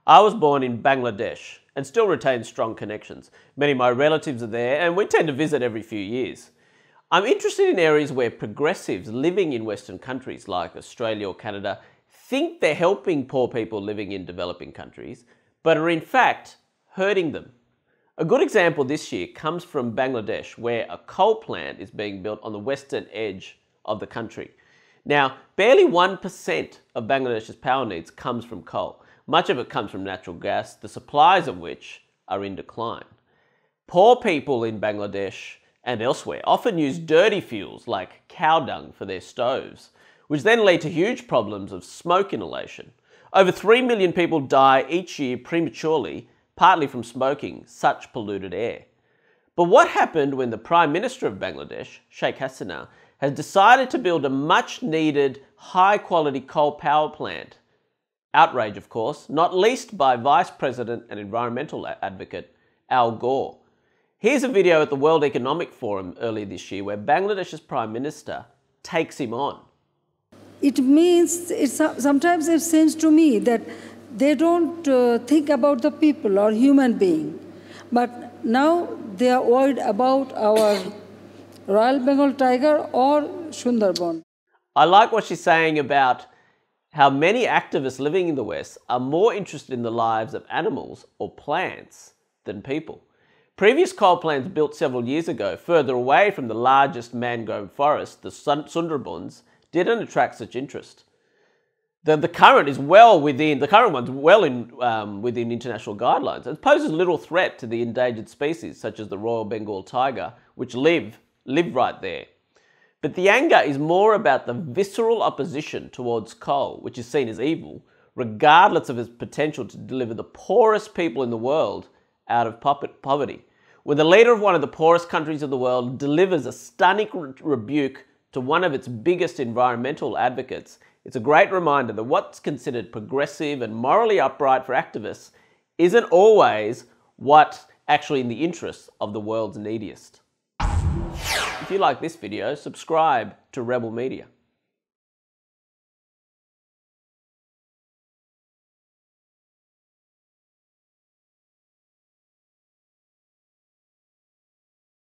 I was born in Bangladesh and still retain strong connections. Many of my relatives are there and we tend to visit every few years. I'm interested in areas where progressives living in Western countries like Australia or Canada think they're helping poor people living in developing countries, but are in fact hurting them. A good example this year comes from Bangladesh, where a coal plant is being built on the western edge of the country. Now, barely 1% of Bangladesh's power needs comes from coal. Much of it comes from natural gas, the supplies of which are in decline. Poor people in Bangladesh and elsewhere often use dirty fuels like cow dung for their stoves, which then lead to huge problems of smoke inhalation. Over 3 million people die each year prematurely, partly from smoking such polluted air. But what happened when the Prime Minister of Bangladesh, Sheikh Hasina, has decided to build a much needed high-quality coal power plant? Outrage, of course, not least by Vice President and environmental advocate Gore. Here's a video at the World Economic Forum earlier this year where Bangladesh's Prime Minister takes him on. It means, sometimes it seems to me that they don't think about the people or human being. But now they are worried about our Royal Bengal tiger or Sundarban. I like what she's saying about how many activists living in the West are more interested in the lives of animals or plants than people. Previous coal plants built several years ago further away from the largest mangrove forest, the Sundarbans, didn't attract such interest. The current one's well within international guidelines. It poses little threat to the endangered species such as the Royal Bengal tiger, which live right there. But the anger is more about the visceral opposition towards coal, which is seen as evil, regardless of its potential to deliver the poorest people in the world out of poverty. When the leader of one of the poorest countries of the world delivers a stunning rebuke to one of its biggest environmental advocates, it's a great reminder that what's considered progressive and morally upright for activists isn't always what's actually in the interests of the world's neediest. If you like this video, subscribe to Rebel Media.